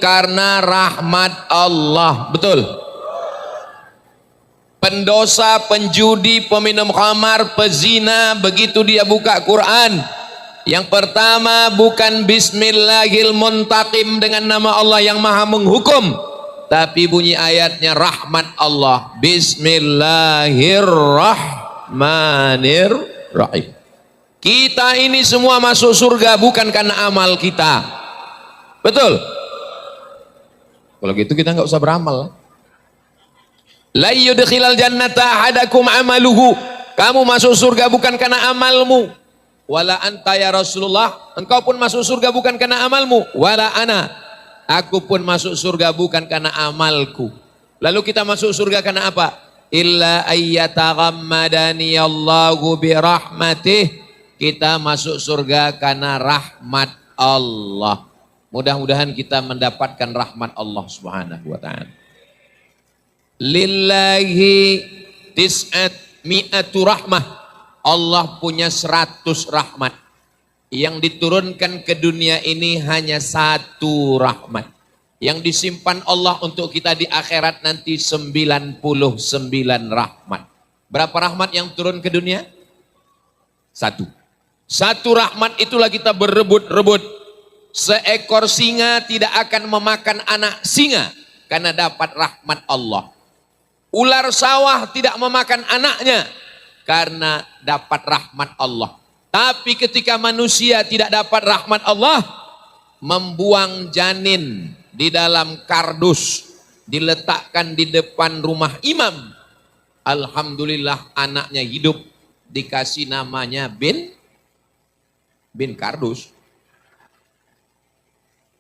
karena rahmat Allah. Betul. Pendosa, penjudi, peminum khamar, pezina, begitu dia buka Quran, yang pertama bukan Bismillahirrahmanirrahim dengan nama Allah yang maha menghukum, tapi bunyi ayatnya rahmat Allah. Bismillahirrahmanirrahim. Kita ini semua masuk surga bukan karena amal kita. Betul? Kalau gitu kita nggak usah beramal. La yudkhilal jannata ahadakum amaluhu. Kamu masuk surga bukan karena amalmu. Wala anta ya Rasulullah, engkau pun masuk surga bukan karena amalmu. Wala ana, aku pun masuk surga bukan karena amalku. Lalu kita masuk surga karena apa? Illa ayyataghammadani Allahu birahmatih. Kita masuk surga karena rahmat Allah. Mudah-mudahan kita mendapatkan rahmat Allah Subhanahu wa taala. Lillahi tis'at mi'atu rahmah. Allah punya 100 rahmat. Yang diturunkan ke dunia ini hanya 1 rahmat. Yang disimpan Allah untuk kita di akhirat nanti 99 rahmat. Berapa rahmat yang turun ke dunia? 1. 1 rahmat itulah kita berebut-rebut. Seekor singa tidak akan memakan anak singa karena dapat rahmat Allah. Ular sawah tidak memakan anaknya karena dapat rahmat Allah. Tapi ketika manusia tidak dapat rahmat Allah, membuang janin di dalam kardus, diletakkan di depan rumah imam. Alhamdulillah anaknya hidup, dikasih namanya bin kardus.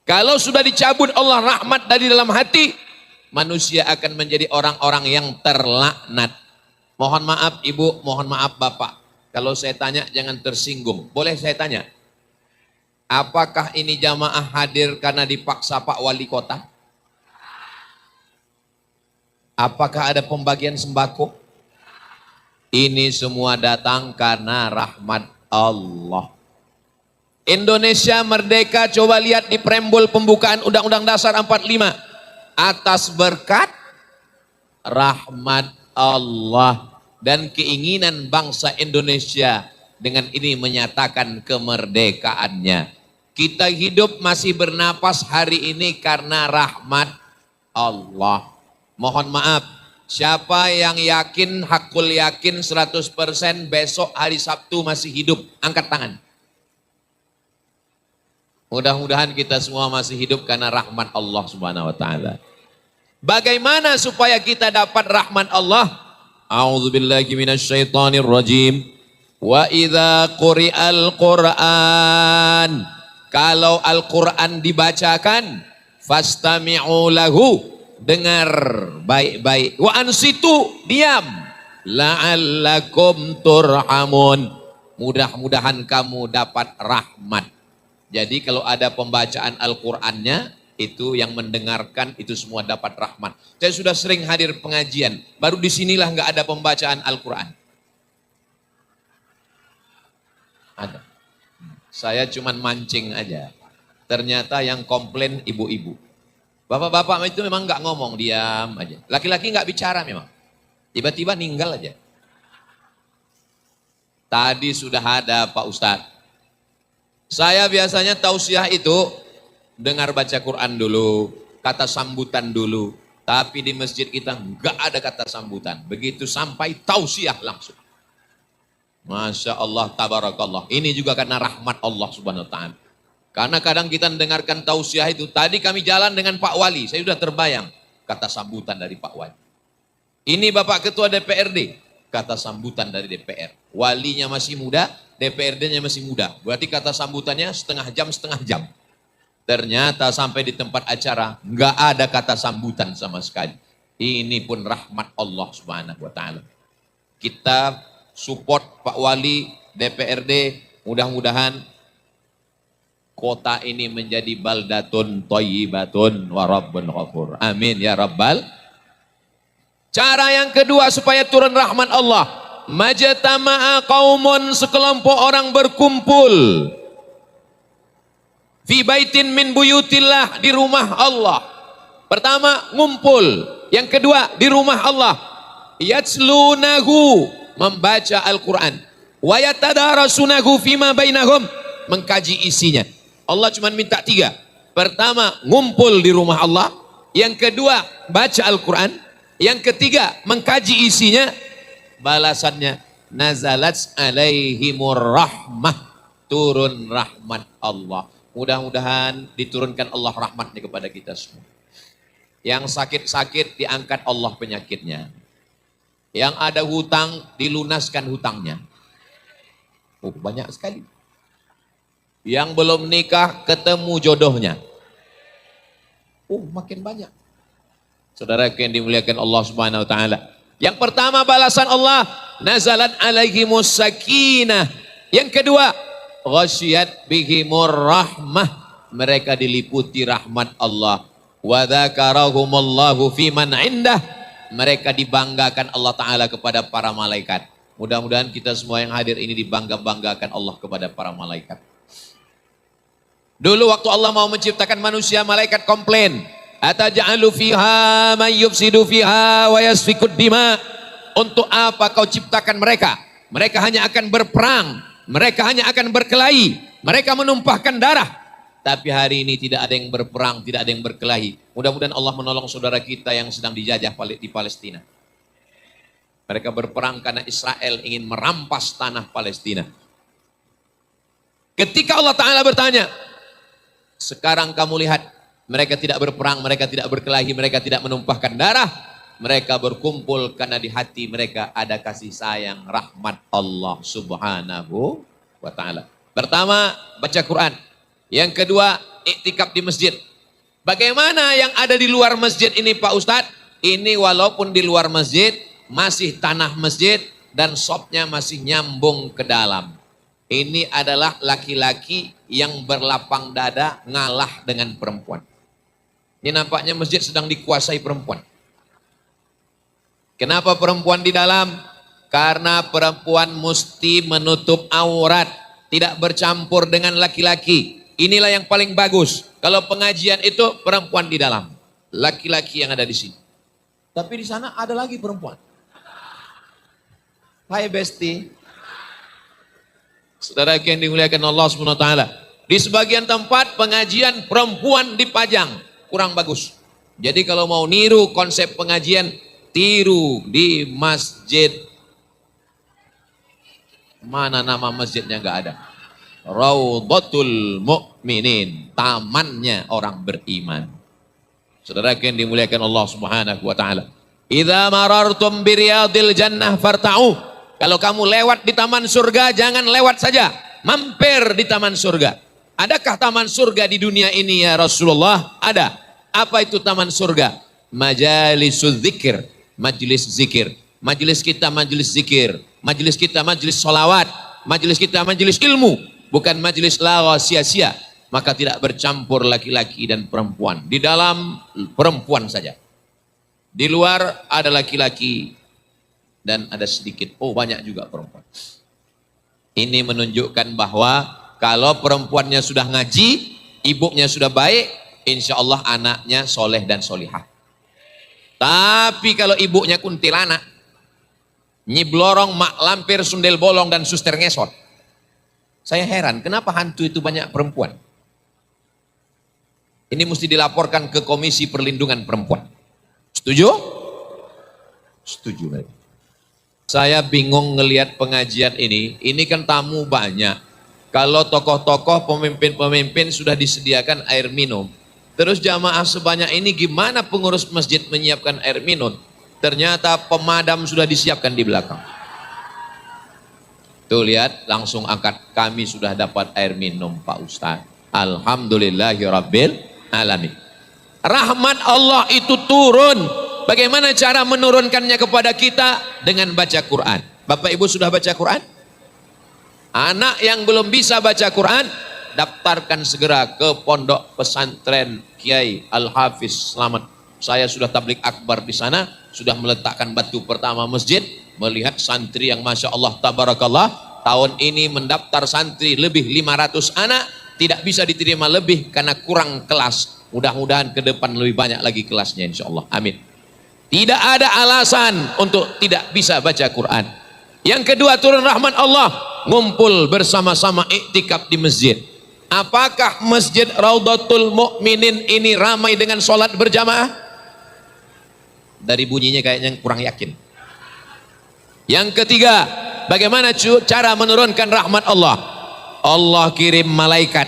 Kalau sudah dicabut Allah rahmat dari dalam hati, manusia akan menjadi orang-orang yang terlaknat. Mohon maaf ibu, mohon maaf bapak. Kalau saya tanya jangan tersinggung. Boleh saya tanya? Apakah ini jamaah hadir karena dipaksa Pak Wali Kota? Apakah ada pembagian sembako? Ini semua datang karena rahmat Allah. Indonesia merdeka, coba lihat di preambul pembukaan Undang-Undang Dasar 45. Atas berkat rahmat Allah dan keinginan bangsa Indonesia dengan ini menyatakan kemerdekaannya. Kita hidup masih bernapas hari ini karena rahmat Allah. Mohon maaf, siapa yang yakin, hakul yakin 100% besok hari Sabtu masih hidup? Angkat tangan. Mudah-mudahan kita semua masih hidup karena rahmat Allah Subhanahu wa taala. Bagaimana supaya kita dapat rahmat Allah? A'udzubillahi minasyaitonir rajim. Wa idza quri'al Qur'an. Kalau Al-Qur'an dibacakan, fastami'u lahu, dengar baik-baik. Wa ansitu, diam. La'allakum turhamun. Mudah-mudahan kamu dapat rahmat. Jadi kalau ada pembacaan Al-Qur'annya, itu yang mendengarkan itu semua dapat rahmat. Saya sudah sering hadir pengajian, baru disinilah nggak ada pembacaan Al-Quran. Ada. Saya cuman mancing aja. Ternyata yang komplain ibu-ibu. Bapak-bapak itu memang nggak ngomong, diam aja. Laki-laki nggak bicara memang. Tiba-tiba ninggal aja. Tadi sudah ada Pak Ustadz. Saya biasanya tausiah itu dengar baca Quran dulu, kata sambutan dulu. Tapi di masjid kita nggak ada kata sambutan. Begitu sampai tausiah langsung. Masya Allah, tabarakallah. Ini juga karena rahmat Allah Subhanahu wa ta'ala. Karena kadang kita mendengarkan tausiah itu. Tadi kami jalan dengan Pak Wali, saya sudah terbayang kata sambutan dari Pak Wali. Ini Bapak Ketua DPRD, kata sambutan dari DPR. Walinya masih muda, DPRD-nya masih muda. Berarti kata sambutannya setengah jam. Ternyata sampai di tempat acara nggak ada kata sambutan sama sekali. Ini pun rahmat Allah Subhanahu wa taala. Kita support Pak Wali, DPRD, mudah-mudahan kota ini menjadi baldatun thayyibatun wa rabbun ghafur. Amin ya rabbal. Cara yang kedua supaya turun rahmat Allah, majtama'a qaumun, sekelompok orang berkumpul. Fi baitin min buyutillah, di rumah Allah. Pertama ngumpul, yang kedua di rumah Allah. Yatslunahu, membaca Al-Quran. Wa yatadarasunahu fima bainahum, mengkaji isinya. Allah cuma minta 3. Pertama ngumpul di rumah Allah, yang kedua baca Al-Quran, yang ketiga mengkaji isinya. Balasannya nazalat alaihimur rahmah, turun rahmat Allah. Mudah-mudahan diturunkan Allah rahmatnya kepada kita semua. Yang sakit-sakit diangkat Allah penyakitnya. Yang ada hutang dilunaskan hutangnya. Oh, banyak sekali. Yang belum nikah ketemu jodohnya. Oh, makin banyak. Saudara yang dimuliakan Allah Subhanahu wa taala. Yang pertama balasan Allah, nazalat alaihimus sakinah. Yang kedua, ghasyiyat bihimur rahmah, mereka diliputi rahmat Allah. Wa dzakarahumullahu fiman indah, mereka dibanggakan Allah taala kepada para malaikat. Mudah-mudahan kita semua yang hadir ini dibangga-banggakan Allah kepada para malaikat. Dulu waktu Allah mau menciptakan manusia, malaikat komplain, ataj'alu fiha man yufsidu fiha wa yasfikud dima. Untuk apa kau ciptakan mereka? Mereka hanya akan berperang, mereka hanya akan berkelahi, mereka menumpahkan darah. Tapi hari ini tidak ada yang berperang, tidak ada yang berkelahi. Mudah-mudahan Allah menolong saudara kita yang sedang dijajah di Palestina. Mereka berperang karena Israel ingin merampas tanah Palestina. Ketika Allah Ta'ala bertanya, sekarang kamu lihat, mereka tidak berperang, mereka tidak berkelahi, mereka tidak menumpahkan darah. Mereka berkumpul karena di hati mereka ada kasih sayang, rahmat Allah Subhanahu wa Ta'ala. Pertama, baca Quran. Yang kedua, iktikaf di masjid. Bagaimana yang ada di luar masjid ini Pak Ustadz? Ini walaupun di luar masjid, masih tanah masjid dan shopnya masih nyambung ke dalam. Ini adalah laki-laki yang berlapang dada ngalah dengan perempuan. Ini nampaknya masjid sedang dikuasai perempuan. Kenapa perempuan di dalam? Karena perempuan mesti menutup aurat, tidak bercampur dengan laki-laki. Inilah yang paling bagus. Kalau pengajian itu perempuan di dalam, laki-laki yang ada di sini. Tapi di sana ada lagi perempuan. Hai Besti. Saudara yang dimuliakan Allah Subhanahu wa taala. Di sebagian tempat pengajian perempuan dipajang, kurang bagus. Jadi kalau mau niru konsep pengajian, tiru di masjid. Mana nama masjidnya nggak ada. Raudhatul Mu'minin, tamannya orang beriman. Saudara yang dimuliakan Allah Subhanahu wa taala. Idza marartum biriyadil jannah farta'u. Kalau kamu lewat di taman surga, jangan lewat saja, mampir di taman surga. Adakah taman surga di dunia ini ya Rasulullah? Ada. Apa itu taman surga? Majalisuz zikir, majelis zikir. Majelis kita majelis zikir, majelis kita majelis sholawat, majelis kita majelis ilmu. Bukan majelis lawa sia-sia, maka tidak bercampur laki-laki dan perempuan. Di dalam perempuan saja. Di luar ada laki-laki dan ada sedikit, banyak juga perempuan. Ini menunjukkan bahwa kalau perempuannya sudah ngaji, ibunya sudah baik, insya Allah anaknya soleh dan solihah. Tapi kalau ibunya kuntilanak, nyiblorong, mak lampir, sundel bolong dan suster ngesot. Saya heran, kenapa hantu itu banyak perempuan? Ini mesti dilaporkan ke Komisi Perlindungan Perempuan. Setuju? Setuju. Saya bingung ngelihat pengajian ini kan tamu banyak. Kalau tokoh-tokoh, pemimpin-pemimpin sudah disediakan air minum. Terus jamaah sebanyak ini gimana pengurus masjid menyiapkan air minum? Ternyata pemadam sudah disiapkan di belakang. Tuh lihat, langsung angkat, kami sudah dapat air minum Pak Ustadz. Alhamdulillahirabbil alamin. Rahmat Allah itu turun. Bagaimana cara menurunkannya kepada kita? Dengan baca Quran. Bapak Ibu sudah baca Quran? Anak yang belum bisa baca Quran, daftarkan segera ke pondok pesantren Kiai Al-Hafiz Slamet. Saya sudah tablik akbar di sana, sudah meletakkan batu pertama masjid. Melihat santri yang Masya Allah Tabarakallah, tahun ini mendaftar santri lebih 500 anak, tidak bisa diterima lebih karena kurang kelas. Mudah-mudahan ke depan lebih banyak lagi kelasnya insya Allah. Amin. Tidak ada alasan untuk tidak bisa baca Quran. Yang kedua, turun rahmat Allah, ngumpul bersama-sama iktikaf di masjid. Apakah masjid Raudhatul Mukminin ini ramai dengan sholat berjamaah? Dari bunyinya kayaknya kurang yakin. Yang ketiga, bagaimana cara menurunkan rahmat Allah? Allah kirim malaikat.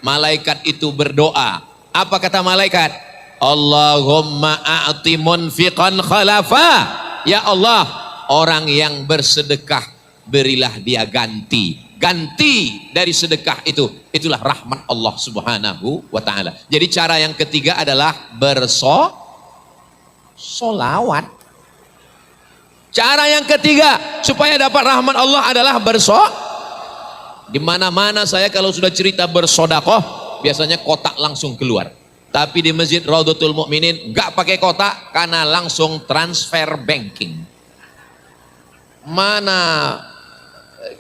Malaikat itu berdoa. Apa kata malaikat? Allahumma a'ti munfiqan khalafa. Ya Allah, orang yang bersedekah berilah dia ganti. Ganti dari sedekah itu, itulah rahmat Allah Subhanahu wa taala. Jadi cara yang ketiga adalah bersolawat. Cara yang ketiga supaya dapat rahmat Allah adalah di mana-mana saya kalau sudah cerita bersodakoh, biasanya kotak langsung keluar. Tapi di Masjid Raudhatul Mukminin nggak pakai kotak karena langsung transfer banking. Mana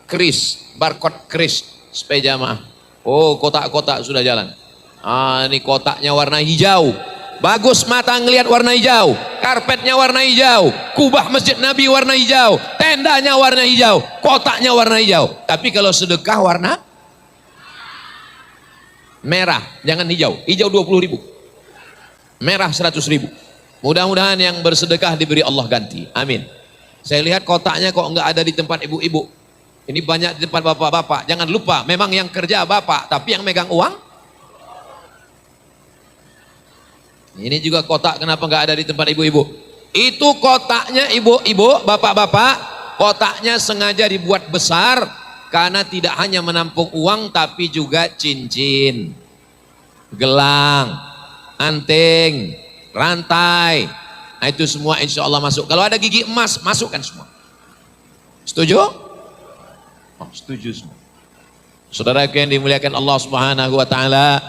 kris, barcode kris supaya jamaah. Oh, kotak-kotak sudah jalan. Ah, ini kotaknya warna hijau. Bagus mata ngelihat warna hijau. Karpetnya warna hijau. Kubah Masjid Nabi warna hijau. Tendanya warna hijau. Kotaknya warna hijau. Tapi kalau sedekah warna merah, jangan hijau. Hijau 20.000. Merah 100.000. Mudah-mudahan yang bersedekah diberi Allah ganti. Amin. Saya lihat kotaknya kok enggak ada di tempat ibu-ibu. Ini banyak di tempat bapak-bapak. Jangan lupa, memang yang kerja bapak, tapi yang megang uang. Ini juga kotak, kenapa enggak ada di tempat ibu-ibu? Itu kotaknya ibu-ibu, bapak-bapak. Kotaknya sengaja dibuat besar. Karena tidak hanya menampung uang tapi juga cincin, gelang, anting, rantai. Nah, itu semua insya Allah masuk. Kalau ada gigi emas, masukkan semua. Setuju? Oh, setuju semua. Saudara yang dimuliakan Allah Subhanahu wa taala,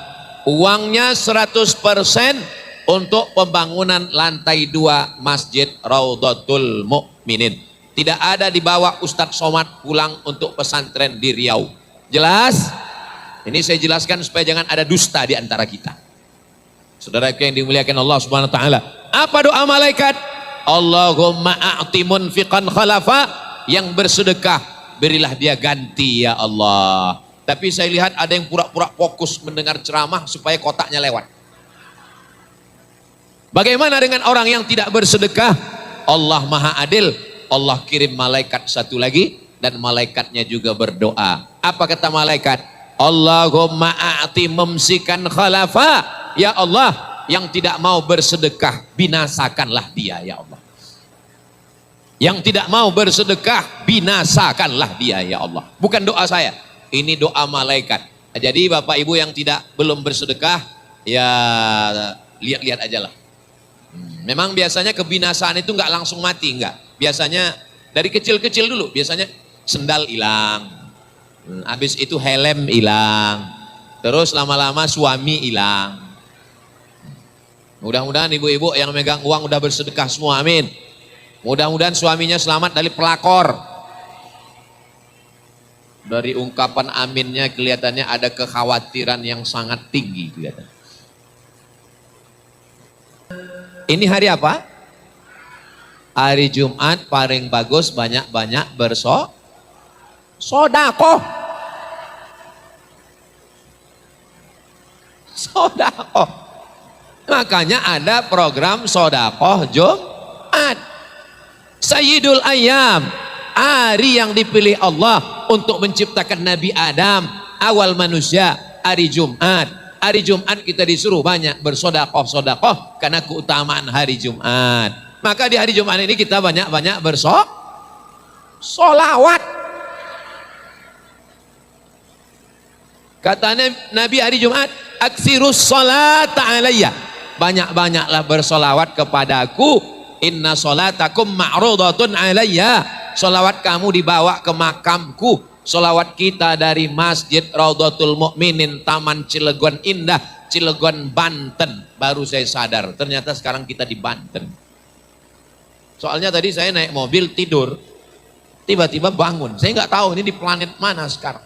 uangnya 100% untuk pembangunan lantai 2 Masjid Raudhatul Mukminin. Tidak ada dibawa Ustadz Somad pulang untuk pesantren di Riau. Jelas? Ini saya jelaskan supaya jangan ada dusta di antara kita. Saudara yang dimuliakan Allah Subhanahu wa taala. Apa doa malaikat? Allahumma a'ti munfiqan khalafa, yang bersedekah berilah dia ganti ya Allah. Tapi saya lihat ada yang pura-pura fokus mendengar ceramah supaya kotaknya lewat. Bagaimana dengan orang yang tidak bersedekah? Allah Maha Adil. Allah kirim malaikat satu lagi dan malaikatnya juga berdoa. Apa kata malaikat? Allahumma a'ti mumsikan khalafa. Ya Allah, yang tidak mau bersedekah binasakanlah dia ya Allah. Yang tidak mau bersedekah binasakanlah dia ya Allah. Bukan doa saya, ini doa malaikat. Jadi Bapak Ibu yang belum bersedekah, ya lihat-lihat aja lah. Memang biasanya kebinasaan itu nggak langsung mati, enggak. Biasanya dari kecil-kecil dulu, biasanya sendal hilang, habis itu helm hilang, terus lama-lama suami hilang. Mudah-mudahan ibu-ibu yang megang uang udah bersedekah semua, amin. Mudah-mudahan suaminya selamat dari pelakor. Dari ungkapan aminnya kelihatannya ada kekhawatiran yang sangat tinggi kelihatan. Ini hari apa? Hari Jumat paling bagus banyak-banyak bersodakoh. Sodakoh. Makanya ada program sodakoh Jumat. Sayyidul Ayyam, hari yang dipilih Allah untuk menciptakan Nabi Adam, awal manusia, hari Jumat. Hari Jumat kita disuruh banyak bersodakoh karena keutamaan hari Jumat. Maka di hari Jumat ini kita banyak-banyak bersolawat. Katanya Nabi hari Jumat, aksirus sholata alayya. Banyak-banyaklah bersolawat kepadaku. Inna sholatakum ma'rudatun alayya. Solawat kamu dibawa ke makamku. Solawat kita dari Masjid Raudhatul Mukminin, Taman Cilegon Indah, Cilegon, Banten. Baru saya sadar, ternyata sekarang kita di Banten. Soalnya tadi saya naik mobil tidur, tiba-tiba bangun. Saya nggak tahu ini di planet mana sekarang.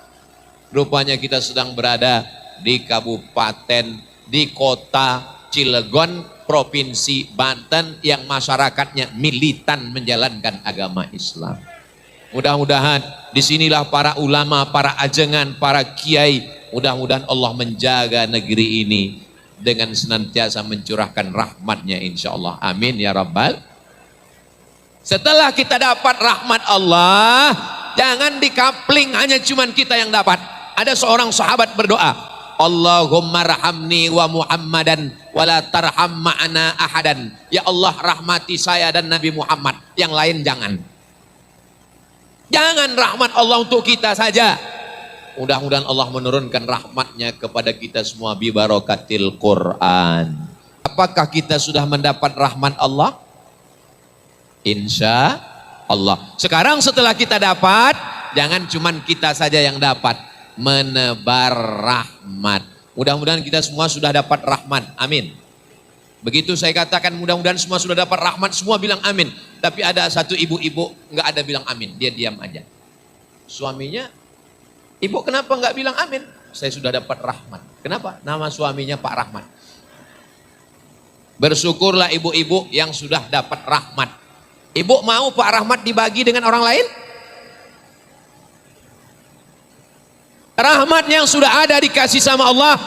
Rupanya kita sedang berada di kabupaten, di kota Cilegon, provinsi Banten yang masyarakatnya militan menjalankan agama Islam. Mudah-mudahan disinilah para ulama, para ajengan, para kiai, mudah-mudahan Allah menjaga negeri ini dengan senantiasa mencurahkan rahmatnya insya Allah. Amin ya Rabbal. Setelah kita dapat rahmat Allah, jangan dikapling hanya cuman kita yang dapat. Ada seorang sahabat berdoa, Allahumma rahamni wa Muhammadan wala tarham ma'ana ahadan. Ya Allah, rahmati saya dan Nabi Muhammad, yang lain jangan. Jangan rahmat Allah untuk kita saja. Mudah-mudahan Allah menurunkan rahmatnya kepada kita semua bi barakatil Quran. Apakah kita sudah mendapat rahmat Allah? Insya Allah. Sekarang setelah kita dapat, jangan cuman kita saja yang dapat, menebar rahmat. Mudah-mudahan kita semua sudah dapat rahmat. Amin. Begitu saya katakan mudah-mudahan semua sudah dapat rahmat, semua bilang amin. Tapi ada satu ibu-ibu nggak ada bilang amin, dia diam aja. Suaminya, ibu kenapa nggak bilang amin? Saya sudah dapat rahmat. Kenapa? Nama suaminya Pak Rahmat. Bersyukurlah ibu-ibu yang sudah dapat rahmat. Ibu mau Pak Rahmat dibagi dengan orang lain? Rahmat yang sudah ada dikasih sama Allah,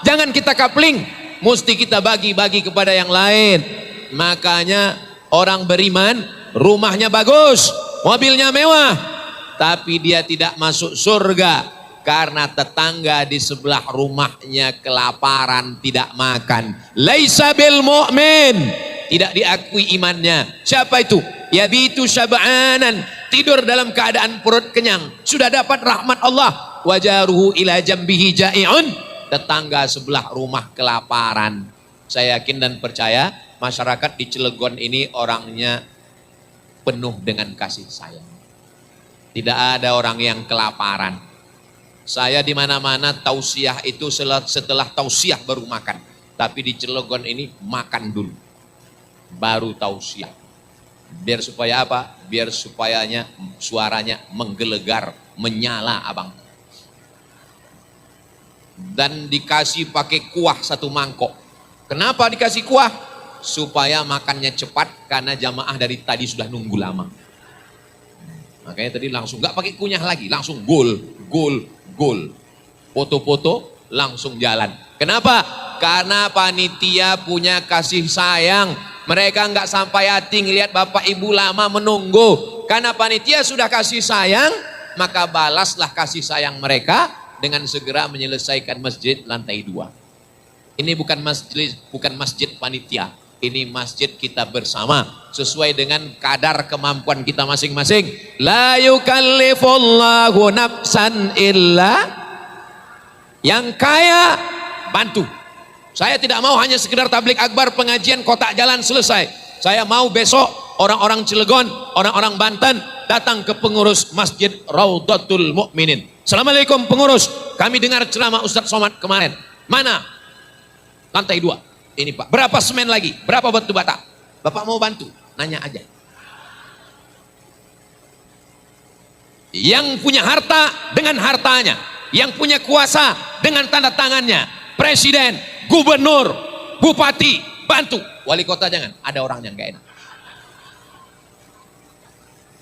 jangan kita kapling, mesti kita bagi-bagi kepada yang lain. Makanya orang beriman rumahnya bagus, mobilnya mewah, tapi dia tidak masuk surga karena tetangga di sebelah rumahnya kelaparan, tidak makan. Laisa bil mu'min, tidak diakui imannya. Siapa itu? Yabitu syab'anan, tidur dalam keadaan perut kenyang, sudah dapat rahmat Allah. Wajaruhu ila jambihi ja'i'un, tetangga sebelah rumah kelaparan. Saya yakin dan percaya masyarakat di Cilegon ini orangnya penuh dengan kasih sayang. Tidak ada orang yang kelaparan. Saya di mana-mana tausiah itu setelah tausiah baru makan. Tapi di Cilegon ini makan dulu, baru tausiah. Biar supaya apa? Biar supayanya suaranya menggelegar, menyala abang. Dan dikasih pakai kuah satu mangkok. Kenapa dikasih kuah? Supaya makannya cepat, karena jamaah dari tadi sudah nunggu lama. Makanya tadi langsung nggak pakai kunyah lagi, langsung gol. Foto-foto langsung jalan. Kenapa? Karena panitia punya kasih sayang. Mereka nggak sampai hati ngelihat bapak ibu lama menunggu. Karena panitia sudah kasih sayang, maka balaslah kasih sayang mereka dengan segera menyelesaikan masjid lantai 2. Ini bukan masjid panitia, ini masjid kita bersama sesuai dengan kadar kemampuan kita masing-masing. La yukallifullahu nafsan illa, yang kaya bantu. Saya tidak mau hanya sekedar tablik akbar, pengajian, kotak jalan, selesai. Saya mau besok orang-orang Cilegon, orang-orang Banten datang ke pengurus Masjid Raudhatul Mukminin. Assalamualaikum pengurus, kami dengar ceramah Ustadz Somad kemarin. Mana? Lantai 2. Ini Pak, berapa semen lagi? Berapa batu bata? Bapak mau bantu? Nanya aja. Yang punya harta dengan hartanya, yang punya kuasa dengan tanda tangannya. Presiden, gubernur, bupati, bantu. Wali kota jangan, ada orang yang gak enak.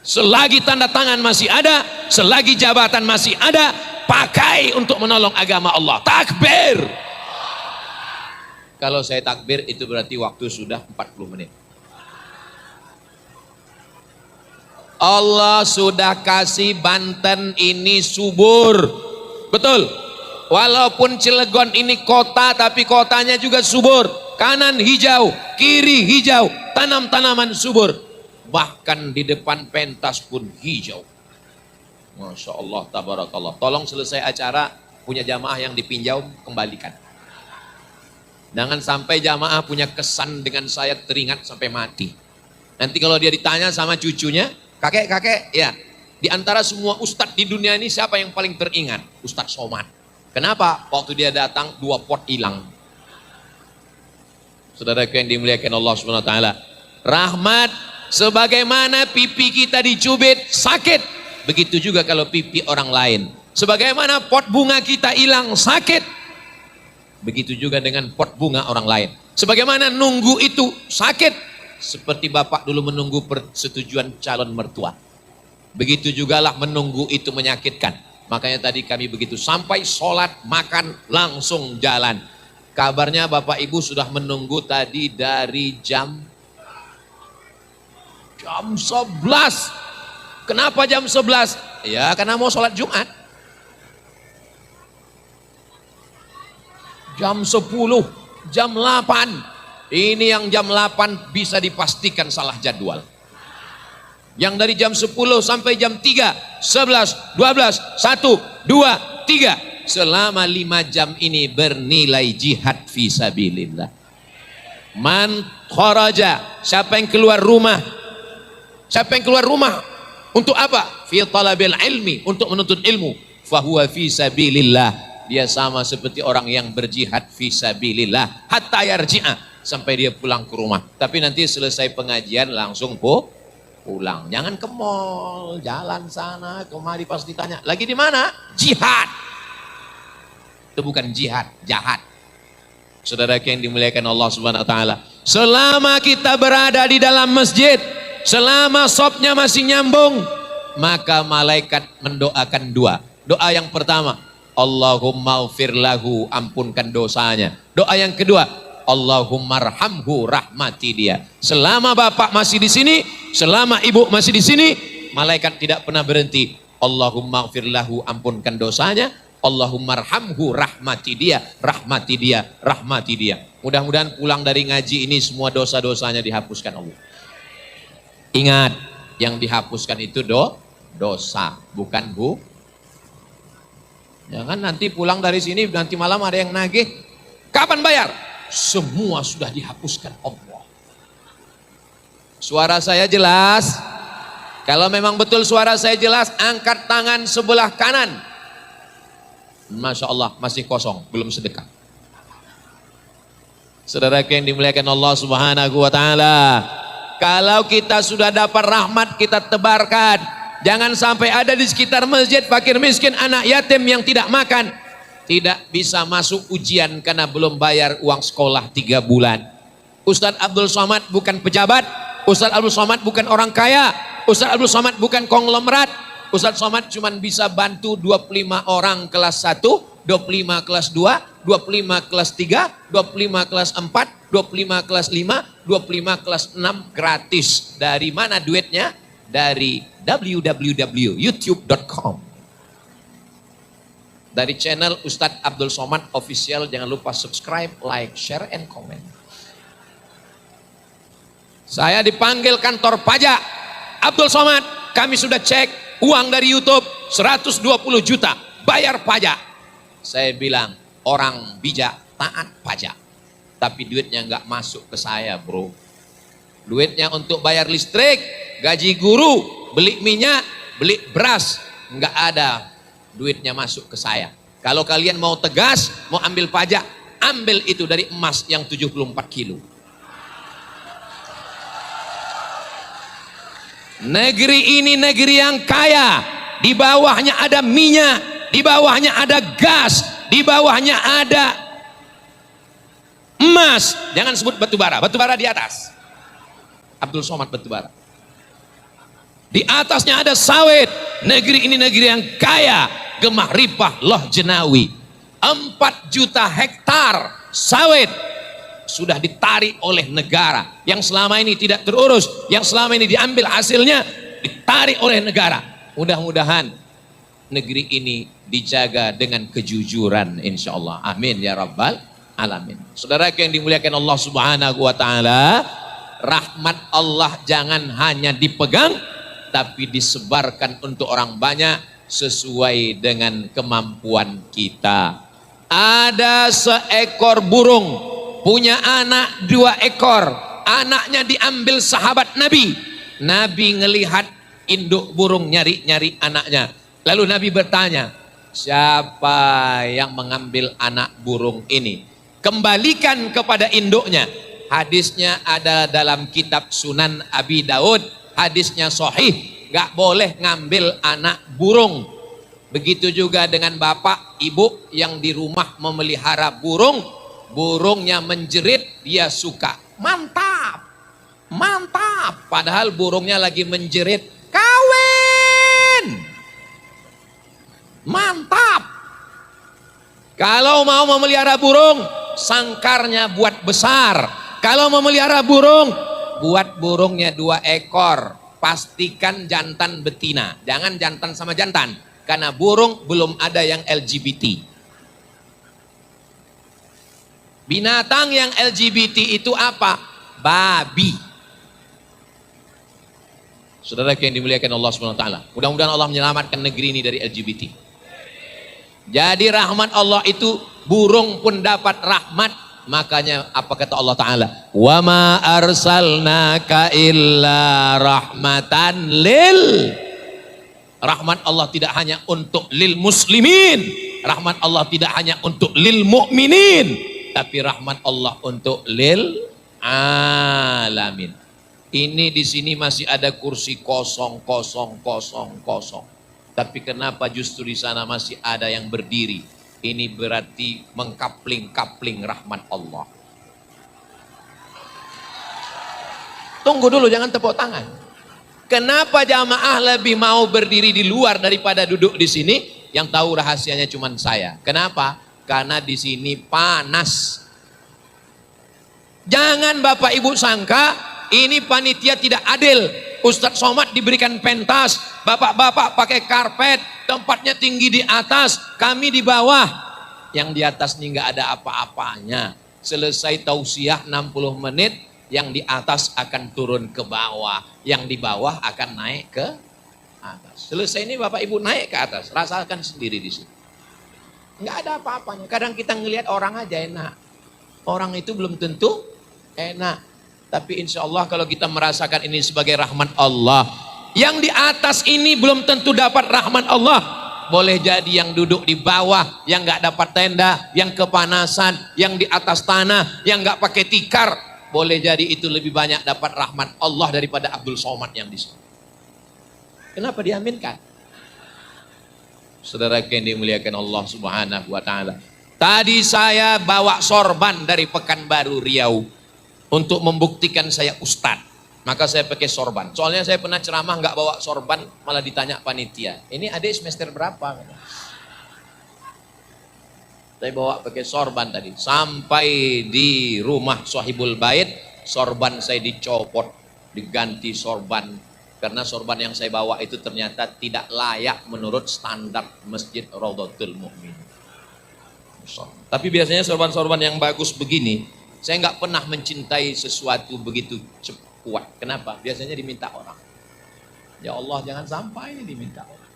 Selagi tanda tangan masih ada, selagi jabatan masih ada, pakai untuk menolong agama Allah. Takbir. Kalau saya takbir itu berarti waktu sudah 40 menit. Allah sudah kasih Banten ini subur. Betul. Walaupun Cilegon ini kota, tapi kotanya juga subur. Kanan hijau, kiri hijau, tanam-tanaman subur. Bahkan di depan pentas pun hijau. Masya Allah, tabarakallah. Tolong selesai acara, punya jamaah yang dipinjau, kembalikan. Jangan sampai jamaah punya kesan dengan saya teringat sampai mati. Nanti kalau dia ditanya sama cucunya, kakek, ya, di antara semua ustadz di dunia ini siapa yang paling teringat? Ustadz Somad. Kenapa? Waktu dia datang 2 pot hilang. Saudaraku yang dimuliakan Allah Subhanahu wa taala. Rahmat, sebagaimana pipi kita dicubit sakit, begitu juga kalau pipi orang lain. Sebagaimana pot bunga kita hilang sakit, Begitu juga dengan pot bunga orang lain. Sebagaimana nunggu itu sakit, seperti bapak dulu menunggu persetujuan calon mertua. Begitu jugalah menunggu itu menyakitkan. Makanya tadi kami begitu sampai sholat, makan, langsung jalan. Kabarnya bapak ibu sudah menunggu tadi dari jam 11. Kenapa jam 11? Ya karena mau sholat Jumat. Jam 10, jam 8. Ini yang jam 8 bisa dipastikan salah jadwal. Yang dari jam 10 sampai jam 3, 11, 12, 1, 2, 3. Selama 5 jam ini bernilai jihad fisabilillah. Man kharaja, siapa yang keluar rumah? Siapa yang keluar rumah? Untuk apa? Fi talabil ilmi, untuk menuntut ilmu. Fahuwa fisabilillah. Dia sama seperti orang yang berjihad fisabilillah hatta yarji'a, sampai dia pulang ke rumah. Tapi nanti selesai pengajian langsung pulang. Jangan ke mall, jalan sana kemari pas ditanya, lagi di mana? Jihad. Itu bukan jihad, jahat. Saudara yang dimuliakan Allah Subhanahu wa taala, selama kita berada di dalam masjid, selama sopnya masih nyambung, maka malaikat mendoakan dua. Doa yang pertama, Allahumma ghfir lahu, ampunkan dosanya. Doa yang kedua, Allahumma arhamhu, rahmati dia. Selama bapak masih di sini, selama ibu masih di sini, malaikat tidak pernah berhenti. Allahumma ghfir lahu, ampunkan dosanya. Allahumma arhamhu, rahmati dia, rahmati dia, rahmati dia. Mudah-mudahan pulang dari ngaji ini semua dosa-dosanya dihapuskan Allah. Ingat, yang dihapuskan itu dosa, bukan Jangan nanti pulang dari sini, nanti malam ada yang nagih. Kapan bayar? Semua sudah dihapuskan Allah. Suara saya jelas? Kalau memang betul suara saya jelas, angkat tangan sebelah kanan. Masya Allah, masih kosong, belum sedekah. Saudara yang dimuliakan Allah Subhanahu wa taala, kalau kita sudah dapat rahmat, kita tebarkan. Jangan sampai ada di sekitar masjid fakir miskin, anak yatim yang tidak makan, tidak bisa masuk ujian karena belum bayar uang sekolah 3 bulan. Ustadz Abdul Somad bukan pejabat, Ustadz Abdul Somad bukan orang kaya, Ustadz Abdul Somad bukan konglomerat. Ustadz Somad cuma bisa bantu 25 orang kelas 1, 25 kelas 2, 25 kelas 3, 25 kelas 4, 25 kelas 5, 25 kelas 6 gratis. Dari mana duitnya? Dari www.youtube.com, dari channel Ustadz Abdul Somad Official. Jangan lupa subscribe, like, share, and comment. Saya dipanggil kantor pajak, Abdul Somad, kami sudah cek uang dari YouTube 120 juta, bayar pajak. Saya bilang, orang bijak taat pajak, tapi duitnya nggak masuk ke saya bro. Duitnya untuk bayar listrik, gaji guru, beli minyak, beli beras, nggak ada duitnya masuk ke saya. Kalau kalian mau tegas, mau ambil pajak, ambil itu dari emas yang 74 kilo. Negeri ini negeri yang kaya, di bawahnya ada minyak, di bawahnya ada gas, di bawahnya ada emas. Jangan sebut batu bara, batu bara di atas. Abdul Somad batubara. Di atasnya ada sawit. Negeri ini negeri yang kaya, gemah ripah loh jenawi. 4 juta hektar sawit sudah ditarik oleh negara. Yang selama ini tidak terurus, yang selama ini diambil hasilnya, ditarik oleh negara. Mudah-mudahan negeri ini dijaga dengan kejujuran insya Allah. Amin ya rabbal alamin. Saudara yang dimuliakan Allah Subhanahu wa taala, rahmat Allah jangan hanya dipegang, tapi disebarkan untuk orang banyak sesuai dengan kemampuan kita. Ada seekor burung punya anak 2 ekor. Anaknya diambil sahabat Nabi. Nabi ngelihat induk burung nyari-nyari anaknya. Lalu Nabi bertanya, siapa yang mengambil anak burung ini? Kembalikan kepada induknya. Hadisnya ada dalam kitab Sunan Abi Daud. Hadisnya sahih. Gak boleh ngambil anak burung. Begitu juga dengan bapak, ibu yang di rumah memelihara burung, burungnya menjerit, dia suka. Mantap, mantap. Padahal burungnya lagi menjerit, kawin. Mantap. Kalau mau memelihara burung, sangkarnya buat besar. Kalau memelihara burung, buat burungnya 2 ekor. Pastikan jantan betina, jangan jantan sama jantan. Karena burung belum ada yang LGBT. Binatang yang LGBT itu apa? Babi. Saudara yang dimuliakan Allah SWT. Mudah-mudahan Allah menyelamatkan negeri ini dari LGBT. Jadi rahmat Allah itu burung pun dapat rahmat. Makanya apa kata Allah Ta'ala? Wa ma arsalnaka illa rahmatan lil. Rahmat Allah tidak hanya untuk lil muslimin. Rahmat Allah tidak hanya untuk lil mu'minin. Tapi rahmat Allah untuk lil alamin. Ini di sini masih ada kursi kosong. Tapi kenapa justru di sana masih ada yang berdiri? Ini berarti mengkapling-kapling rahmat Allah. Tunggu dulu, jangan tepuk tangan. Kenapa jamaah lebih mau berdiri di luar daripada duduk di sini? Yang tahu rahasianya cuma saya. Kenapa? Karena di sini panas. Jangan Bapak Ibu sangka ini panitia tidak adil. Ustadz Somad diberikan pentas, bapak-bapak pakai karpet, tempatnya tinggi di atas, kami di bawah. Yang di atas ini nggak ada apa-apanya. Selesai tausiah 60 menit, yang di atas akan turun ke bawah, yang di bawah akan naik ke atas. Selesai ini Bapak Ibu naik ke atas, rasakan sendiri di sini. Nggak ada apa-apanya. Kadang kita ngelihat orang aja enak, orang itu belum tentu enak. Tapi insya Allah kalau kita merasakan ini sebagai rahmat Allah. Yang di atas ini belum tentu dapat rahmat Allah. Boleh jadi yang duduk di bawah, yang gak dapat tenda, yang kepanasan, yang di atas tanah, yang gak pakai tikar. Boleh jadi itu lebih banyak dapat rahmat Allah daripada Abdul Somad yang di sini. Kenapa diaminkan? Saudara yang dimuliakan Allah Subhanahu wa Ta'ala. Tadi saya bawa sorban dari Pekanbaru Riau. Untuk membuktikan saya ustadz, maka saya pakai sorban. Soalnya saya pernah ceramah nggak bawa sorban, malah ditanya panitia. Ini adik semester berapa? Saya bawa pakai sorban tadi. Sampai di rumah Sohibul Bait, sorban saya dicopot, diganti sorban. Karena sorban yang saya bawa itu ternyata tidak layak menurut standar Masjid Raudhatul Mu'min. Tapi biasanya sorban-sorban yang bagus begini, saya nggak pernah mencintai sesuatu begitu kuat. Kenapa? Biasanya diminta orang. Ya Allah, jangan sampai ini diminta orang.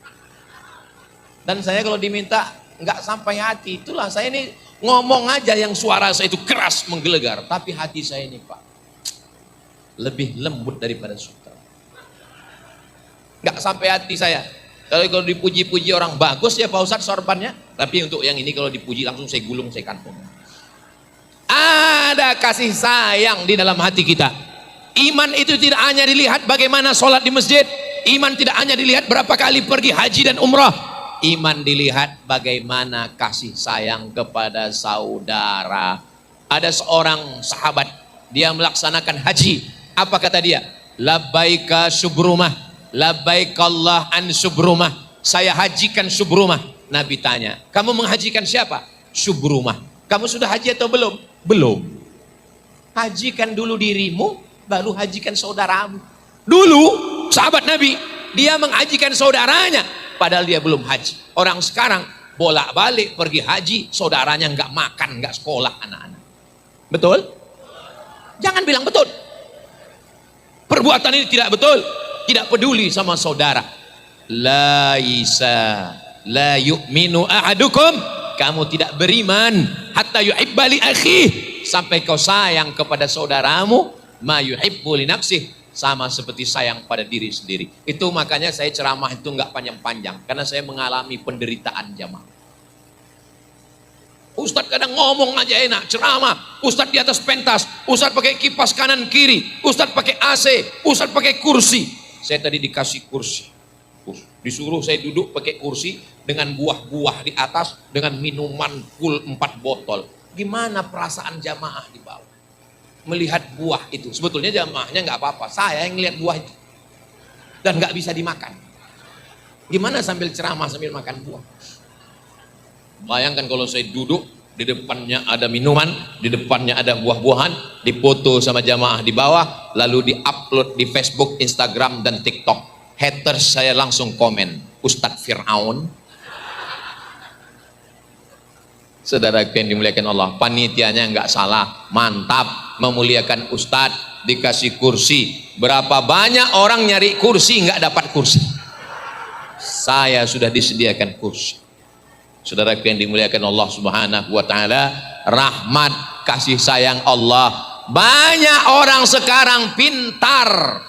Dan saya kalau diminta nggak sampai hati, itulah saya ini ngomong aja yang suara saya itu keras menggelegar. Tapi hati saya ini Pak, lebih lembut daripada sutra. Nggak sampai hati saya. Kalau dipuji-puji orang bagus ya Pak Ustadz sorbannya. Tapi untuk yang ini kalau dipuji langsung saya gulung, saya kantong. Ada kasih sayang di dalam hati kita. Iman itu tidak hanya dilihat bagaimana sholat di masjid. Iman tidak hanya dilihat berapa kali pergi haji dan umrah. Iman dilihat bagaimana kasih sayang kepada saudara. Ada seorang sahabat, dia melaksanakan haji. Apa kata dia? Labbaika subrumah, labbaikallah an subrumah. Saya hajikan subrumah. Nabi tanya, kamu menghajikan siapa? Subrumah. Kamu sudah haji atau belum? Belum. Hajikan dulu dirimu, baru hajikan saudaramu. Dulu sahabat Nabi, dia menghajikan saudaranya, padahal dia belum haji. Orang sekarang bolak-balik pergi haji, saudaranya nggak makan, nggak sekolah anak-anak. Betul? Jangan bilang betul. Perbuatan ini tidak betul, tidak peduli sama saudara. La yu'minu ahadukum. Kamu tidak beriman hatta yuhibba li akhihi, sampai kau sayang kepada saudaramu ma yuhibbu li nafsihi, sama seperti sayang pada diri sendiri. Itu makanya saya ceramah itu enggak panjang-panjang, karena saya mengalami penderitaan jamaah. Ustadz kadang ngomong aja enak, ceramah, Ustadz di atas pentas, Ustadz pakai kipas kanan kiri, Ustadz pakai AC, Ustadz pakai kursi. Saya tadi dikasih kursi. Disuruh saya duduk pakai kursi dengan buah-buah di atas, dengan minuman full 4 botol. Gimana perasaan jamaah di bawah? Melihat buah itu. Sebetulnya jamaahnya nggak apa-apa. Saya yang lihat buah itu. Dan nggak bisa dimakan. Gimana sambil ceramah sambil makan buah? Bayangkan kalau saya duduk, di depannya ada minuman, di depannya ada buah-buahan, dipoto sama jamaah di bawah, lalu di-upload di Facebook, Instagram, dan TikTok. Haters saya langsung komen, Ustadz Fir'aun. Saudara yang dimuliakan Allah, panitianya nggak salah, mantap, memuliakan Ustadz, dikasih kursi. Berapa banyak orang nyari kursi nggak dapat kursi? Saya sudah disediakan kursi. Saudara yang dimuliakan Allah Subhanahu wa taala, rahmat kasih sayang Allah. Banyak orang sekarang pintar,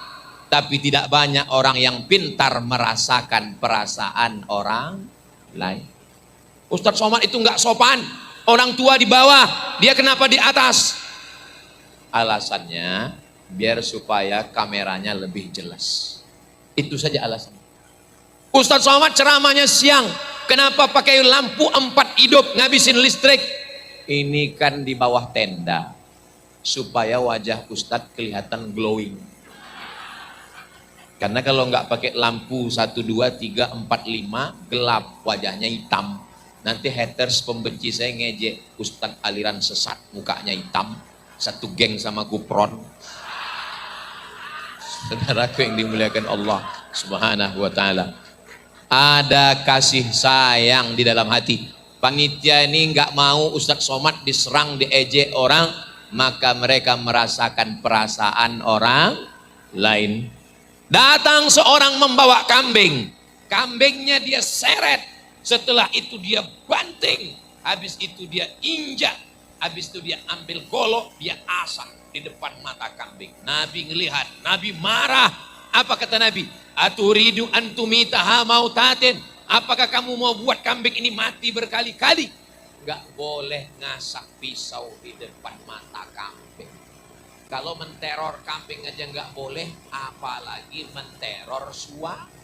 tapi tidak banyak orang yang pintar merasakan perasaan orang lain. Ustadz Somad itu nggak sopan, orang tua di bawah, dia kenapa di atas? Alasannya biar supaya kameranya lebih jelas. Itu saja alasannya. Ustadz Somad ceramahnya siang, kenapa pakai lampu 4 hidup ngabisin listrik? Ini kan di bawah tenda, supaya wajah Ustadz kelihatan glowing. Karena kalau nggak pakai lampu 1, 2, 3, 4, 5 gelap, wajahnya hitam. Nanti haters pembenci saya ngejek, Ustadz aliran sesat, mukanya hitam, satu geng sama Gupron. Saudaraku yang dimuliakan Allah Subhanahu wa taala, ada kasih sayang di dalam hati. Panitia ini nggak mau Ustadz Somad diserang, diejek orang, maka mereka merasakan perasaan orang lain. Datang seorang membawa kambing, kambingnya dia seret, setelah itu dia banting, habis itu dia injak, habis itu dia ambil golok, dia asah di depan mata kambing. Nabi ngelihat, Nabi marah. Apa kata Nabi? Aturidu antumitaha mautatin. Apakah kamu mau buat kambing ini mati berkali-kali? Gak boleh ngasak pisau di depan mata kambing. Kalau menteror kambing aja nggak boleh, apalagi menteror suami.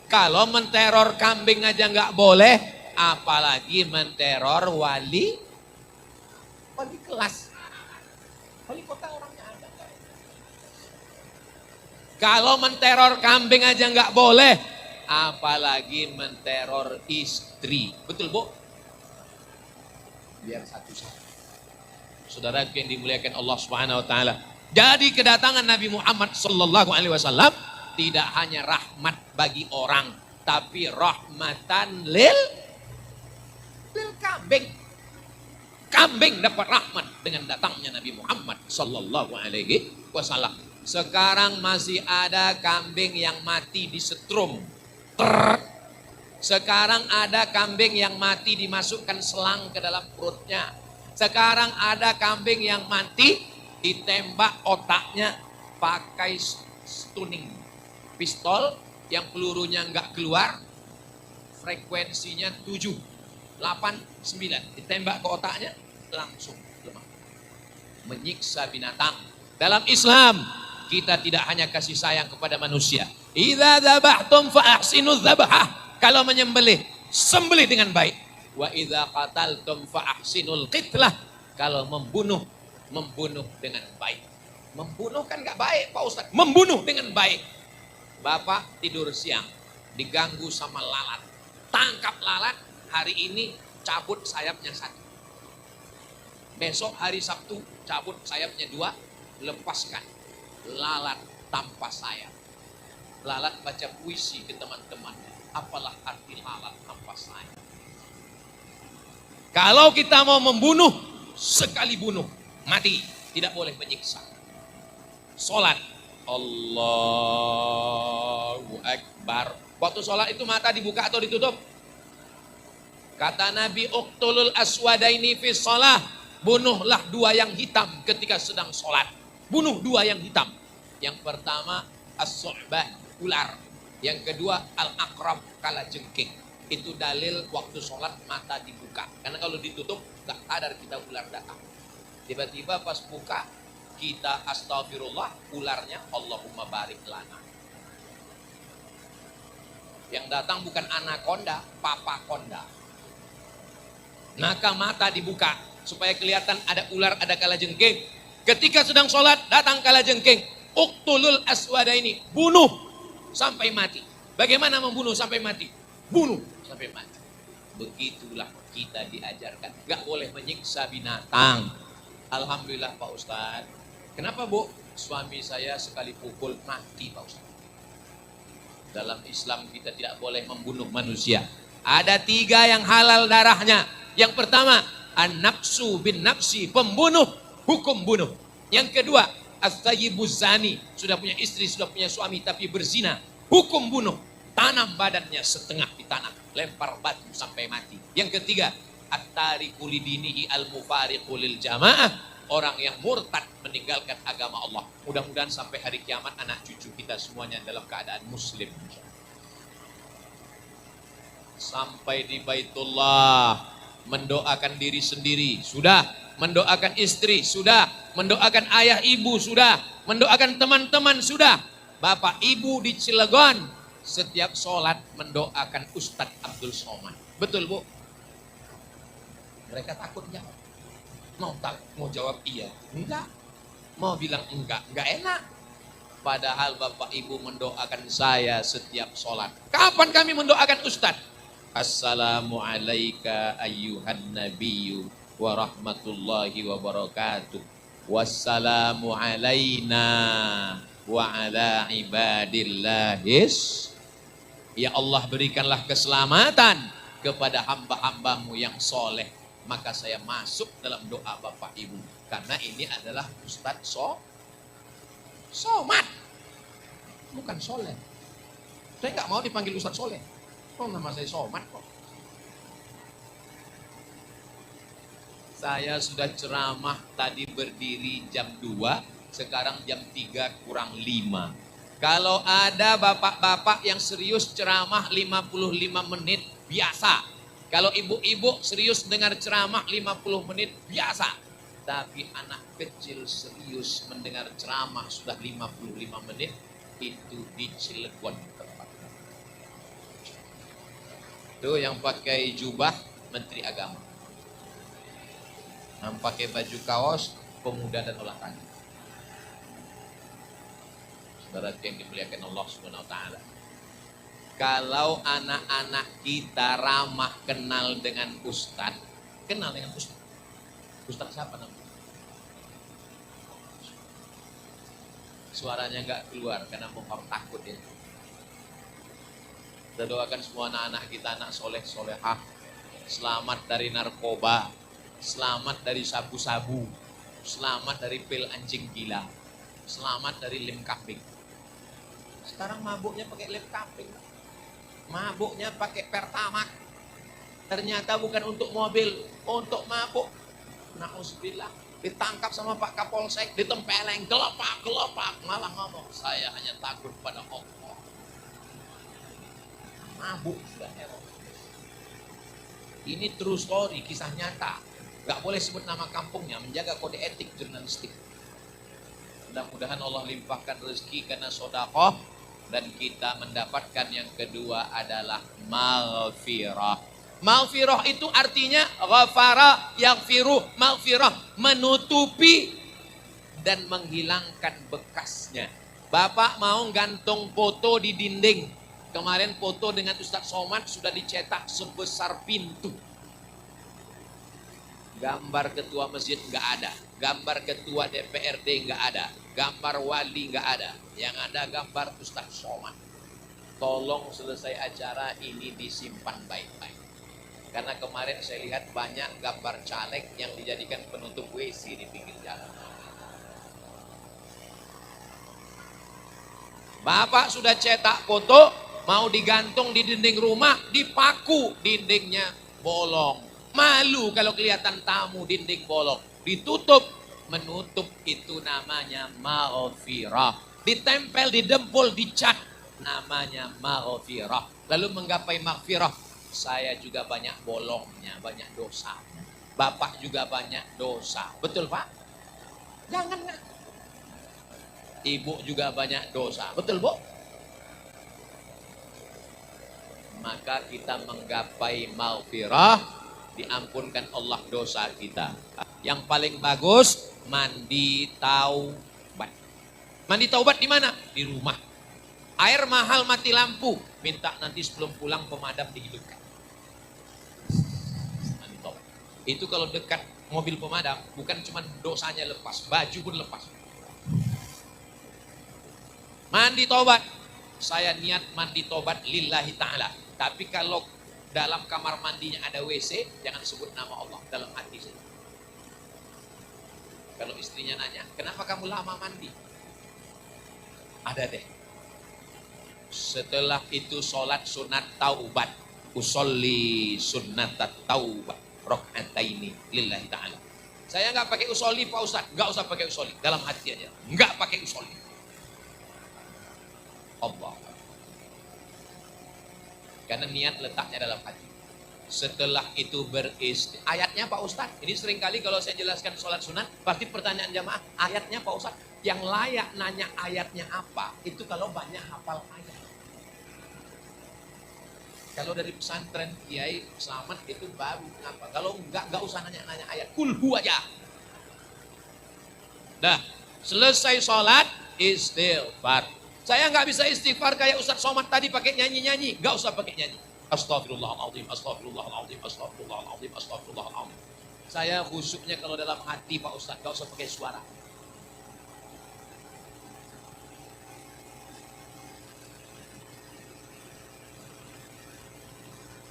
Kalau menteror kambing aja nggak boleh, apalagi menteror wali kelas, wali kota orangnya ada. Kalau menteror kambing aja nggak boleh, apalagi menteror istri. Betul Bu? Biar satu-satu. Saudara yang dimuliakan Allah Subhanahu wa taala. Jadi kedatangan Nabi Muhammad sallallahu alaihi wasallam tidak hanya rahmat bagi orang, tapi rahmatan lil kambing. Kambing dapat rahmat dengan datangnya Nabi Muhammad sallallahu alaihi wasallam. Sekarang masih ada kambing yang mati disetrum. Sekarang ada kambing yang mati dimasukkan selang ke dalam perutnya. Sekarang ada kambing yang mati ditembak otaknya pakai stunning pistol yang pelurunya nggak keluar, frekuensinya 7, 8, 9, ditembak ke otaknya langsung lemah. Menyiksa binatang. Dalam Islam kita tidak hanya kasih sayang kepada manusia. Idza dzabhtum fa ahsinuz dzabhah. Kalau menyembelih, sembelih dengan baik. Wa idza qataltum fa ahsinul qitlah. Kalau membunuh dengan baik. Membunuh kan enggak baik Pak Ustaz. Membunuh dengan baik. Bapak tidur siang, diganggu sama lalat. Tangkap lalat, hari ini cabut sayapnya 1. Besok hari Sabtu cabut sayapnya 2, lepaskan. Lalat tanpa sayap. Lalat baca puisi ke teman-teman. Apalah arti lalat tanpa sayap? Kalau kita mau membunuh, sekali bunuh, mati. Tidak boleh menyiksa. Sholat. Allahu Akbar. Waktu sholat itu mata dibuka atau ditutup? Kata Nabi, uqtulul aswadaini fi sholah. Bunuhlah 2 yang hitam ketika sedang sholat. Bunuh 2 yang hitam. Yang pertama, as-su'bah, ular. Yang kedua, al-aqrab, kalajengking. Itu dalil waktu sholat mata dibuka. Karena kalau ditutup, gak sadar kita ular datang. Tiba-tiba pas buka, kita astagfirullah, ularnya Allahumma barik lana. Yang datang bukan anaconda, papa konda. Maka mata dibuka supaya kelihatan ada ular, ada kalajengking. Ketika sedang sholat, datang kalajengking. Uqtulul aswada ini, bunuh sampai mati. Bagaimana membunuh sampai mati? Bunuh sampai mati. Begitulah kita diajarkan. Gak boleh menyiksa binatang. Alhamdulillah Pak Ustadz. Kenapa Bu? Suami saya sekali pukul mati Pak Ustadz. Dalam Islam kita tidak boleh membunuh manusia. Ada 3 yang halal darahnya. Yang pertama, an-nafsu bin nafsi, pembunuh, hukum bunuh. Yang kedua, as-sayyibuz zani, sudah punya istri, sudah punya suami tapi berzina, hukum bunuh. Tanam badannya setengah di tanah, lempar batu sampai mati. Yang ketiga, at-tariku lidinihi al-mufariqu lil jamaah, orang yang murtad meninggalkan agama Allah. Mudah-mudahan sampai hari kiamat anak cucu kita semuanya dalam keadaan muslim. Sampai di Baitullah, mendoakan diri sendiri, sudah. Mendoakan istri, sudah. Mendoakan ayah ibu, sudah. Mendoakan teman-teman, sudah. Bapak ibu di Cilegon, setiap sholat mendoakan Ustadz Abdul Somad. Betul Bu? Mereka takut enggak? Mau jawab iya? Enggak. Mau bilang enggak enak. Padahal Bapak Ibu mendoakan saya setiap sholat. Kapan kami mendoakan Ustadz? Assalamualaikum ayyuhan nabiyyu wa rahmatullahi wa barakatuh. Wassalamu alaina wa ala ibadillahis. Ya Allah, berikanlah keselamatan kepada hamba-hambamu yang soleh. Maka saya masuk dalam doa Bapak Ibu. Karena ini adalah Ustadz Somad. Bukan soleh. Saya nggak mau dipanggil Ustadz soleh. Oh, nama saya Somad kok. Saya sudah ceramah tadi berdiri jam 2, sekarang jam 3 kurang 5. Kalau ada bapak-bapak yang serius ceramah 55 menit, biasa. Kalau ibu-ibu serius dengar ceramah 50 menit, biasa. Tapi anak kecil serius mendengar ceramah sudah 55 menit, itu di Cilegon. Itu yang pakai jubah Menteri Agama. Yang pakai baju kaos Pemuda dan Olahraga. Saudara yang dimuliakan Allah Subhanahu wa taala. Kalau anak-anak kita ramah kenal dengan Ustadz, kenal dengan Ustadz. Ustadz siapa namanya? Suaranya nggak keluar karena mau takut ya. Kita doakan semua anak-anak kita, anak soleh-solehah, selamat dari narkoba, selamat dari sabu-sabu, selamat dari pil anjing gila, selamat dari lem kambing. Sekarang mabuknya pakai lem kambing, mabuknya pakai Pertamax. Ternyata bukan untuk mobil, untuk mabuk. Nauzubillah, ditangkap sama Pak Kapolsek, ditempeleng, gelepak, malah ngomong, saya hanya takut pada Allah. Mabuk sudah error. Ini true story, kisah nyata. Gak boleh sebut nama kampungnya, menjaga kode etik jurnalistik. Mudah-mudahan Allah limpahkan rezeki karena sedekah, dan kita mendapatkan yang kedua adalah maghfirah. Maghfirah itu artinya ghafara yaghfiru, maghfirah, menutupi dan menghilangkan bekasnya. Bapak mau gantung foto di dinding. Kemarin foto dengan Ustadz Somad sudah dicetak sebesar pintu. Gambar ketua masjid nggak ada, gambar ketua DPRD nggak ada, gambar wali nggak ada. Yang ada gambar Ustadz Somad. Tolong selesai acara ini disimpan baik-baik. Karena kemarin saya lihat banyak gambar caleg yang dijadikan penutup WC di pinggir jalan. Bapak sudah cetak foto, mau digantung di dinding rumah, dipaku dindingnya bolong. Malu kalau kelihatan tamu dinding bolong. Ditutup, menutup itu namanya maghfirah. Ditempel, didempul, dicat, namanya maghfirah. Lalu menggapai maghfirah, saya juga banyak bolongnya, banyak dosa. Bapak juga banyak dosa. Betul Pak? Jangan nggak? Ibu juga banyak dosa. Betul Bu? maka kita menggapai maghfirah, diampunkan Allah dosa kita. Yang paling bagus mandi taubat. Mandi taubat di mana? Di rumah. Air mahal mati lampu, minta nanti sebelum pulang pemadam dihidupkan. Mandi taubat. Itu kalau dekat mobil pemadam, bukan cuma dosanya lepas, baju pun lepas. Mandi taubat. Saya niat mandi taubat lillahi ta'ala. Tapi kalau dalam kamar mandinya ada WC, jangan sebut nama Allah dalam hati saja. Kalau istrinya nanya, kenapa kamu lama mandi? Ada deh. Setelah itu sholat sunat taubat. Usolli sunnat taubat. Rok'ataini lillahi ta'ala. Saya nggak pakai usolli Pak Ustadz. Nggak usah pakai usolli. Dalam hati aja. Nggak pakai usolli. Allah. Karena niat letaknya dalam hati. Setelah itu ayatnya Pak Ustadz, ini seringkali kalau saya jelaskan sholat sunat, pasti pertanyaan jamaah, ayatnya Pak Ustadz, yang layak nanya ayatnya apa, itu kalau banyak hafal ayat. Kalau dari pesantren Kiai Selamat itu baru ngapa, kalau enggak usah nanya-nanya ayat, kulhu aja. Dah, selesai sholat, istighfar. Saya nggak bisa istighfar kayak Ustadz Somad tadi pakai nyanyi-nyanyi, nggak usah pakai nyanyi. Astagfirullahaladzim, astagfirullahaladzim, astagfirullahaladzim, astagfirullahaladzim. Saya khusyuknya kalau dalam hati Pak Ustadz, gak usah pakai suara.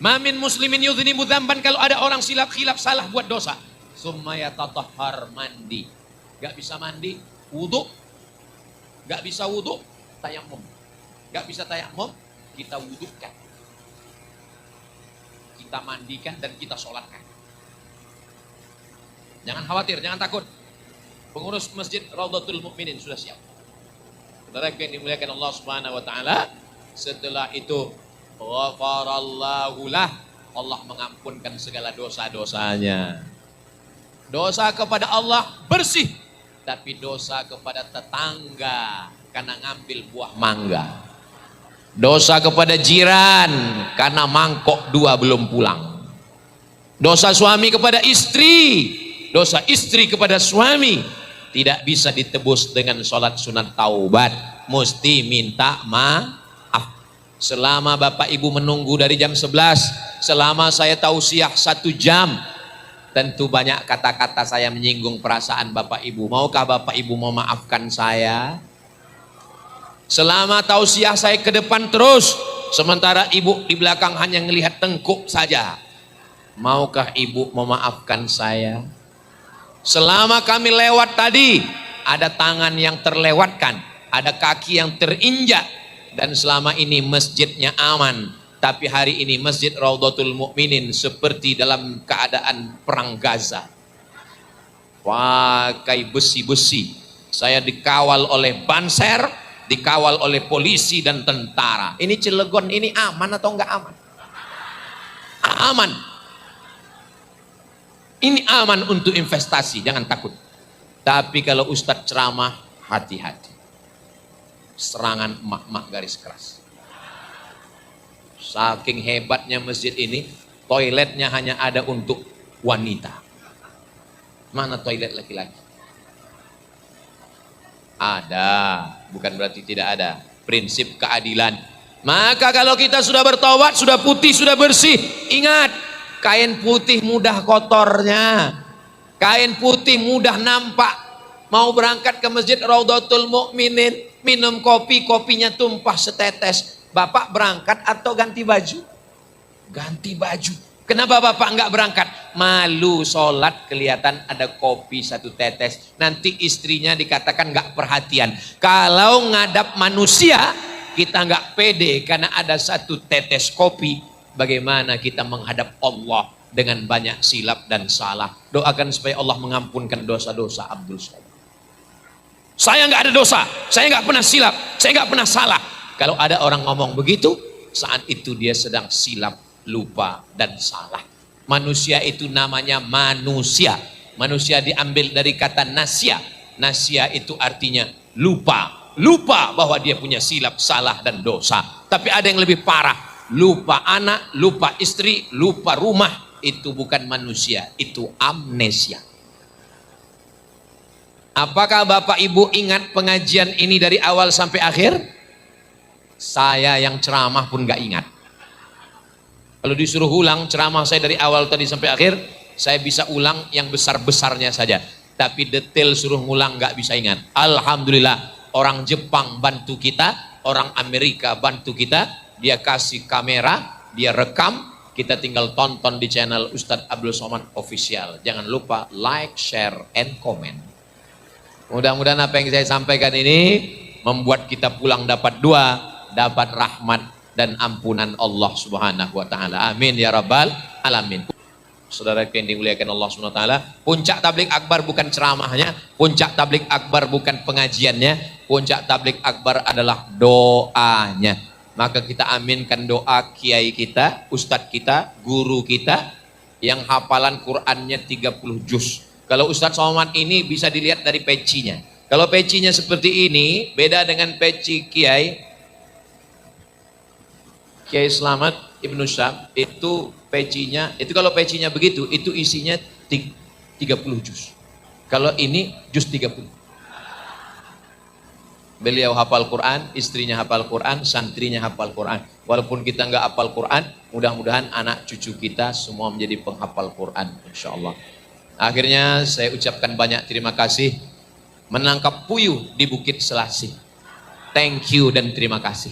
Mamin muslimin yudhnibu dzamban, kalau ada orang khilaf salah buat dosa. Summa yatatahhar, mandi. Gak bisa mandi, wudhu. Gak bisa wudhu, tayamum. Gak bisa tayamum, kita wudhukan. Kita mandikan dan kita sholatkan. Jangan khawatir, jangan takut. Pengurus masjid Raudhatul Mukminin sudah siap. Saudara yang dimuliakan Allah Subhanahu wa taala, setelah itu ghafarallahu lah, Allah mengampunkan segala dosa-dosanya. Dosa kepada Allah bersih, tapi dosa kepada tetangga karena ngambil buah mangga. Dosa kepada jiran karena mangkok 2 belum pulang. Dosa suami kepada istri, dosa istri kepada suami tidak bisa ditebus dengan sholat sunat taubat, mesti minta maaf. Selama Bapak Ibu menunggu dari jam 11, selama saya tausiah 1 jam, tentu banyak kata-kata saya menyinggung perasaan Bapak Ibu. Maukah Bapak Ibu memaafkan saya? Selama tausiah saya ke depan terus, sementara ibu di belakang hanya melihat tengkuk saja. Maukah ibu memaafkan saya? Selama kami lewat tadi, ada tangan yang terlewatkan, ada kaki yang terinjak, dan selama ini masjidnya aman. Tapi hari ini masjid Raudhatul Mukminin seperti dalam keadaan perang Gaza. Pakai besi-besi. Saya dikawal oleh banser, dikawal oleh polisi dan tentara. Ini Cilegon ini aman atau enggak aman? Aman. Ini aman untuk investasi, jangan takut. Tapi kalau Ustadz ceramah, hati-hati. Serangan emak-emak garis keras. Saking hebatnya masjid ini, toiletnya hanya ada untuk wanita. Mana toilet laki-laki? Ada, bukan berarti tidak ada. Prinsip keadilan. Maka kalau kita sudah bertaubat, sudah putih, sudah bersih, ingat, kain putih mudah kotornya, kain putih mudah nampak. Mau berangkat ke masjid Raudhatul Mukminin, minum kopi, kopinya tumpah setetes. Bapak berangkat atau ganti baju? Ganti baju. Kenapa Bapak enggak berangkat? Malu sholat kelihatan ada kopi 1 tetes. Nanti istrinya dikatakan enggak perhatian. Kalau ngadap manusia, kita enggak pede karena ada 1 tetes kopi. Bagaimana kita menghadap Allah dengan banyak silap dan salah? Doakan supaya Allah mengampunkan dosa-dosa Abdul Somad. Saya enggak ada dosa, saya enggak pernah silap, saya enggak pernah salah. Kalau ada orang ngomong begitu, saat itu dia sedang silap, lupa dan salah. Manusia itu namanya manusia. Manusia diambil dari kata nasya. Nasya itu artinya lupa. Lupa bahwa dia punya silap, salah dan dosa. Tapi ada yang lebih parah. lupa anak, lupa istri, lupa rumah. Itu bukan manusia, itu amnesia. Apakah Bapak Ibu ingat pengajian ini dari awal sampai akhir? Saya yang ceramah pun gak ingat. Kalau disuruh ulang ceramah saya dari awal tadi sampai akhir, saya bisa ulang yang besar-besarnya saja. Tapi detail suruh ngulang gak bisa ingat. Alhamdulillah, orang Jepang bantu kita, orang Amerika bantu kita. Dia kasih kamera, dia rekam, kita tinggal tonton di channel Ustadz Abdul Somad Official. Jangan lupa like, share, and comment. Mudah-mudahan apa yang saya sampaikan ini membuat kita pulang dapat dua, dapat rahmat dan ampunan Allah Subhanahu wa taala. Amin ya rabbal alamin. Saudara yang dimuliakan Allah Subhanahu wa taala, puncak tabligh akbar bukan ceramahnya, puncak tabligh akbar bukan pengajiannya, puncak tabligh akbar adalah doanya. Maka kita aminkan doa kiai kita, ustadz kita, guru kita yang hafalan Qur'annya 30 juz. Kalau Ustadz Somad ini bisa dilihat dari pecinya. Kalau pecinya seperti ini, beda dengan peci Kiai Selamat Ibnu Syam, itu pecinya, itu kalau pecinya begitu, itu isinya 30 juz. Kalau ini juz 30. Beliau hafal Quran, istrinya hafal Quran, santrinya hafal Quran. Walaupun kita nggak hafal Quran, mudah-mudahan anak cucu kita semua menjadi penghafal Quran, insya Allah. Akhirnya saya ucapkan banyak terima kasih menangkap puyuh di Bukit Selasih. Thank you dan terima kasih.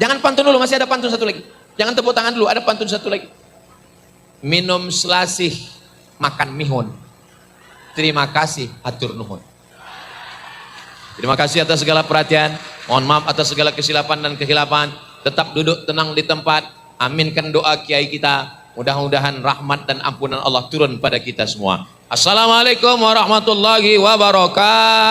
Jangan pantun dulu, masih ada pantun satu lagi. Jangan tepuk tangan dulu, ada pantun satu lagi. Minum selasih, makan mihun. Terima kasih, hatur nuhun. Terima kasih atas segala perhatian. Mohon maaf atas segala kesilapan dan kehilapan. Tetap duduk tenang di tempat. Aminkan doa kiai kita. Mudah-mudahan rahmat dan ampunan Allah turun pada kita semua. Assalamualaikum warahmatullahi wabarakatuh.